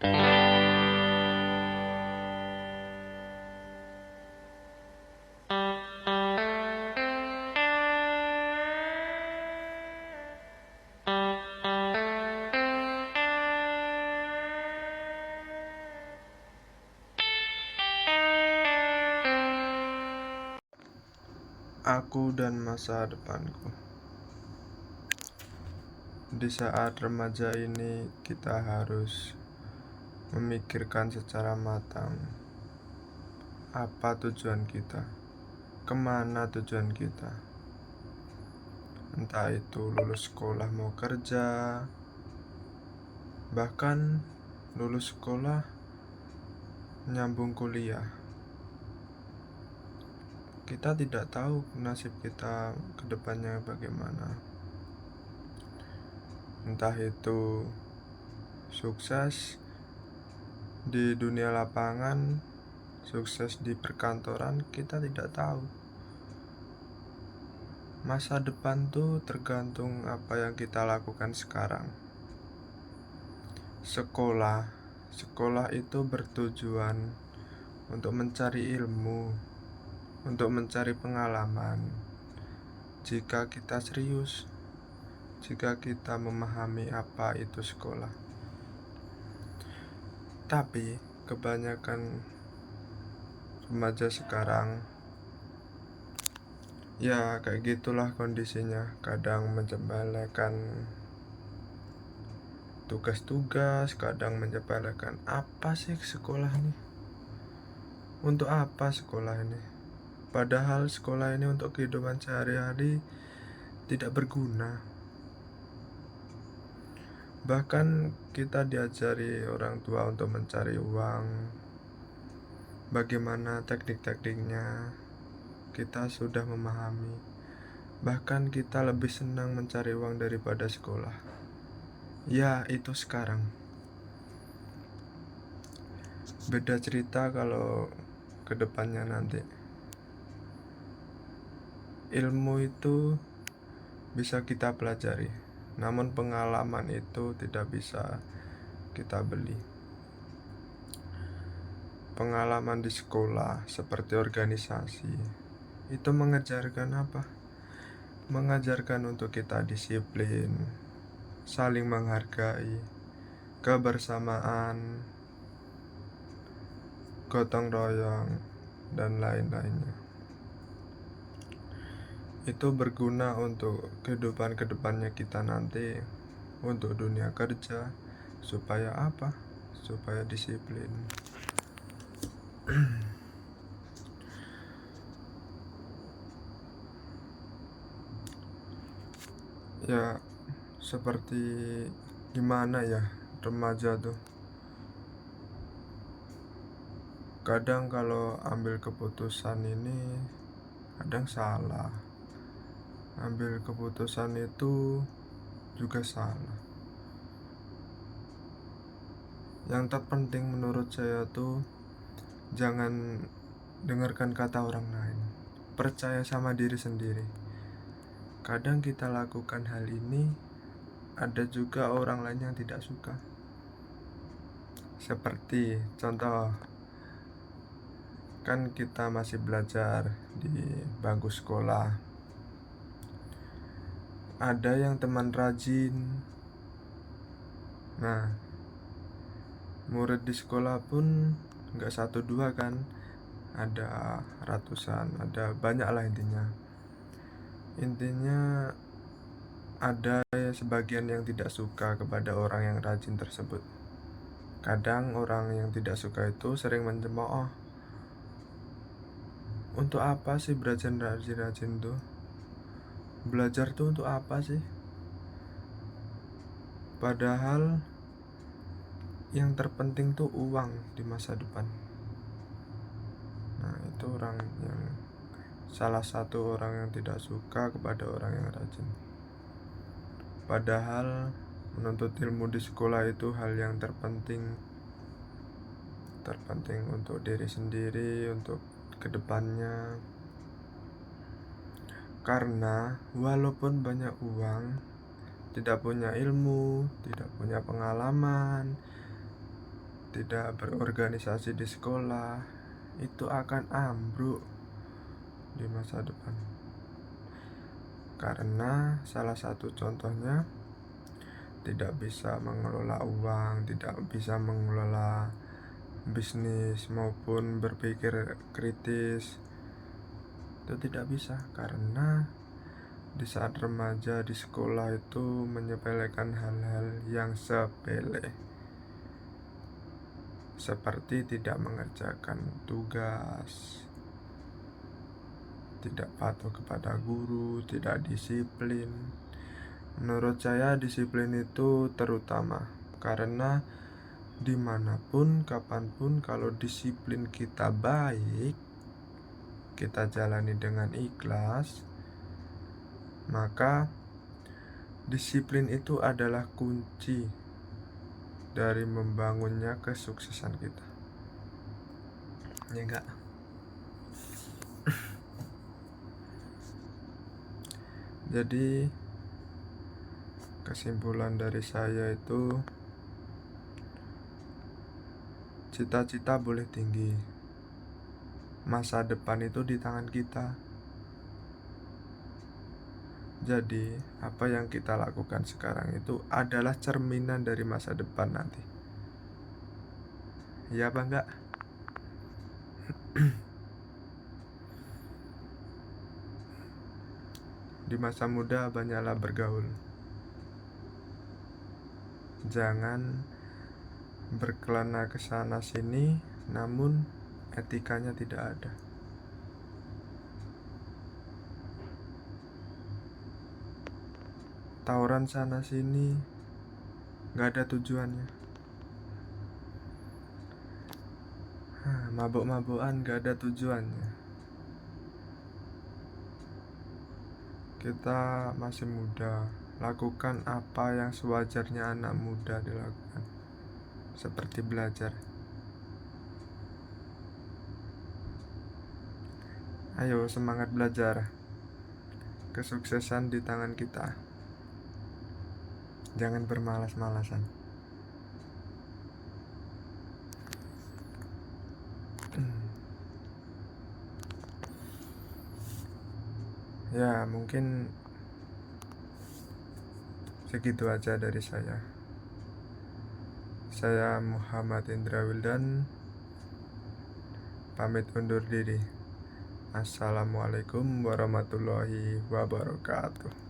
Aku dan masa depanku. Di saat remaja ini, kita harus memikirkan secara matang apa tujuan kita, kemana tujuan kita. Entah itu lulus sekolah mau kerja, bahkan lulus sekolah nyambung kuliah. Kita tidak tahu nasib kita ke depannya bagaimana. Entah itu sukses di dunia lapangan, sukses di perkantoran, kita tidak tahu. Masa depan tuh tergantung apa yang kita lakukan sekarang. Sekolah itu bertujuan untuk mencari ilmu, untuk mencari pengalaman. Jika kita serius, jika kita memahami apa itu sekolah. Tapi kebanyakan remaja sekarang ya kayak gitulah kondisinya. Kadang menyepelekan tugas-tugas, kadang menyepelekan apa sih sekolah ini, untuk apa sekolah ini, padahal sekolah ini untuk kehidupan sehari-hari tidak berguna. Bahkan kita diajari orang tua untuk mencari uang, bagaimana teknik-tekniknya kita sudah memahami. Bahkan kita lebih senang mencari uang daripada sekolah. Ya, itu sekarang. Beda cerita kalau kedepannya nanti. Ilmu itu bisa kita pelajari, namun pengalaman itu tidak bisa kita beli. Pengalaman di sekolah seperti organisasi itu mengajarkan apa? Mengajarkan untuk kita disiplin, saling menghargai, kebersamaan, gotong royong, dan lain-lainnya. Itu berguna untuk kehidupan kedepannya kita nanti, untuk dunia kerja. Supaya apa? Supaya disiplin. Ya, seperti gimana ya remaja tuh. Kadang kalau ambil keputusan ini kadang salah. Ambil keputusan itu juga salah. Yang terpenting menurut saya tuh jangan dengarkan kata orang lain. Percaya sama diri sendiri. Kadang kita lakukan hal ini, ada juga orang lain yang tidak suka. Seperti contoh, kan kita masih belajar di bangku sekolah. Ada yang teman rajin. Nah, murid di sekolah pun nggak 1-2 kan, ada ratusan, ada banyak lah intinya ada sebagian yang tidak suka kepada orang yang rajin tersebut. Kadang orang yang tidak suka itu sering mencemooh, untuk apa sih belajar rajin-rajin tuh? Belajar tuh untuk apa sih? Padahal yang terpenting tuh uang di masa depan. Nah, itu salah satu orang yang tidak suka kepada orang yang rajin. Padahal menuntut ilmu di sekolah itu hal yang terpenting untuk diri sendiri, untuk kedepannya. Karena walaupun banyak uang, tidak punya ilmu, tidak punya pengalaman, tidak berorganisasi di sekolah, itu akan ambruk di masa depan. Karena salah satu contohnya tidak bisa mengelola uang, tidak bisa mengelola bisnis maupun berpikir kritis. Itu tidak bisa karena di saat remaja di sekolah itu menyepelekan hal-hal yang sepele, seperti tidak mengerjakan tugas, tidak patuh kepada guru, tidak disiplin. Menurut saya disiplin itu terutama karena dimanapun, kapanpun, kalau disiplin kita baik, kita jalani dengan ikhlas, maka disiplin itu adalah kunci dari membangunnya kesuksesan kita. Ya enggak? Jadi kesimpulan dari saya itu, cita-cita boleh tinggi, masa depan itu di tangan kita. Jadi apa yang kita lakukan sekarang itu adalah cerminan dari masa depan nanti. Ya apa enggak? Di masa muda banyaklah bergaul. Jangan berkelana ke sana sini namun etikanya tidak ada. Tawuran sana sini gak ada tujuannya. Mabuk-mabukan gak ada tujuannya. Kita masih muda, lakukan apa yang sewajarnya anak muda dilakukan, seperti belajar. Ayo semangat belajar. Kesuksesan di tangan kita. Jangan bermalas-malasan. Ya mungkin segitu aja dari saya. Saya Muhammad Indra Wildan, pamit undur diri. Assalamualaikum warahmatullahi wabarakatuh.